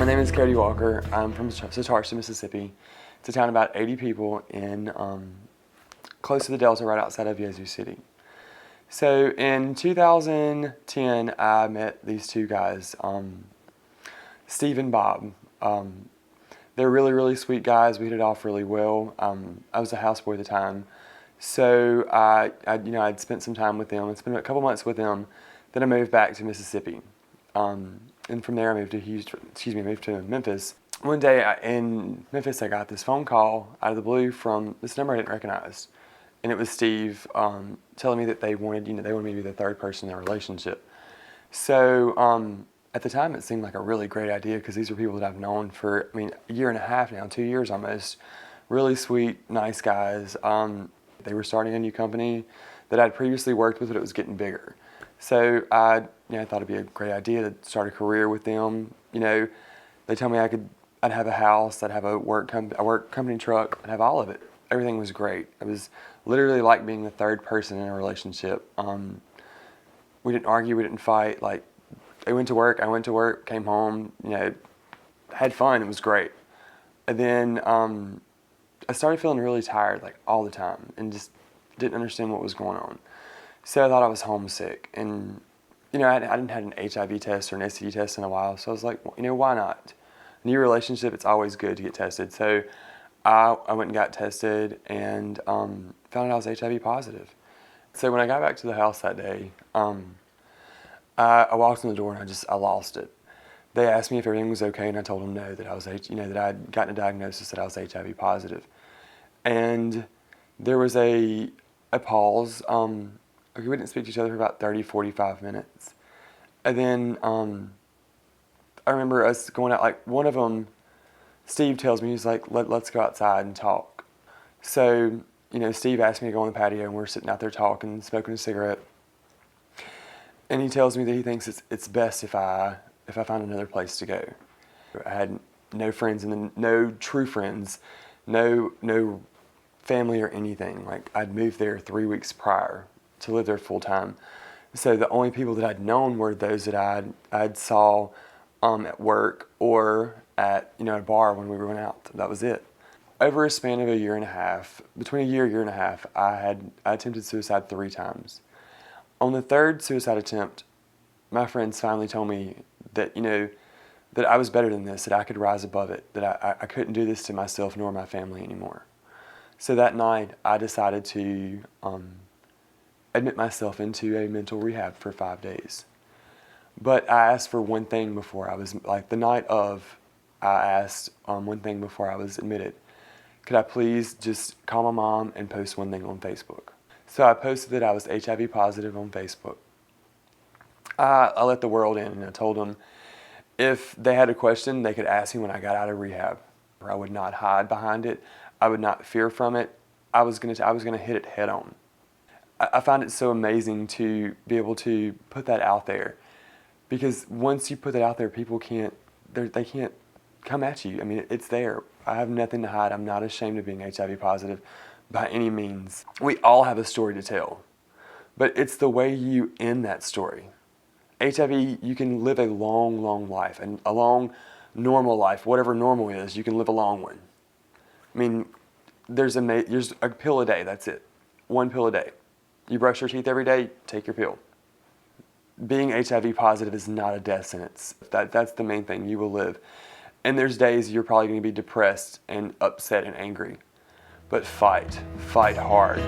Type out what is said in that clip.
My name is Cody Walker. I'm from Satarsa, Mississippi. It's a town of about 80 people in close to the Delta, right outside of Yazoo City. So in 2010, I met these two guys, Steve and Bob. They're really, really sweet guys. We hit it off really well. I was a houseboy at the time, so I'd spent some time with them. I spent a couple months with them. Then I moved back to Mississippi. And from there I moved to Memphis. One day in Memphis I got this phone call out of the blue from this number I didn't recognize. And it was Steve telling me that they wanted me to be the third person in their relationship. So at the time it seemed like a really great idea because these are people that I've known for, a year and a half now, 2 years almost. Really sweet, nice guys. They were starting a new company that I'd previously worked with, but it was getting bigger. So I thought it'd be a great idea to start a career with them. They told me I'd have a house, I'd have a work company truck, I'd have all of it. Everything was great. It was literally like being the third person in a relationship. We didn't argue, we didn't fight. Like, they went to work, I went to work, came home, had fun, it was great. And then I started feeling really tired, like all the time, and just didn't understand what was going on. So I thought I was homesick, and I hadn't had an HIV test or an STD test in a while, so I was like, why not? New relationship, it's always good to get tested. So I went and got tested and found out I was HIV positive. So when I got back to the house that day, I walked in the door and I lost it. They asked me if everything was okay, and I told them no, that I was that I had gotten a diagnosis that I was HIV positive. And there was a pause. We didn't speak to each other for about 30, 45 minutes. And then I remember us going out, like one of them, Steve tells me, he's like, let's go outside and talk. So, Steve asked me to go on the patio, and we're sitting out there talking, smoking a cigarette. And he tells me that he thinks it's best if I find another place to go. I had no friends, and no true friends, no family or anything. Like, I'd moved there 3 weeks prior to live there full time. So the only people that I'd known were those that I'd saw at work or at a bar when we went out. That was it. Over a span of a year and a half, between a year and a half, I attempted suicide 3 times. On the third suicide attempt, my friends finally told me that that I was better than this, that I could rise above it, that I couldn't do this to myself nor my family anymore. So that night, I decided to admit myself into a mental rehab for 5 days. But I asked for one thing before I was, like the night of, I asked one thing before I was admitted. Could I please just call my mom and post one thing on Facebook? So I posted that I was HIV positive on Facebook. I let the world in, and I told them if they had a question, they could ask me when I got out of rehab. I would not hide behind it. I would not fear from it. I was gonna hit it head on. I find it so amazing to be able to put that out there, because once you put that out there, people can't come at you. It's there. I have nothing to hide. I'm not ashamed of being HIV positive by any means. We all have a story to tell, but it's the way you end that story. HIV, you can live a long, long life, and a long, normal life, whatever normal is, you can live a long one. There's a pill a day, that's it. 1 pill a day. You brush your teeth every day, take your pill. Being HIV positive is not a death sentence. That's the main thing. You will live. And there's days you're probably going to be depressed and upset and angry. But fight hard.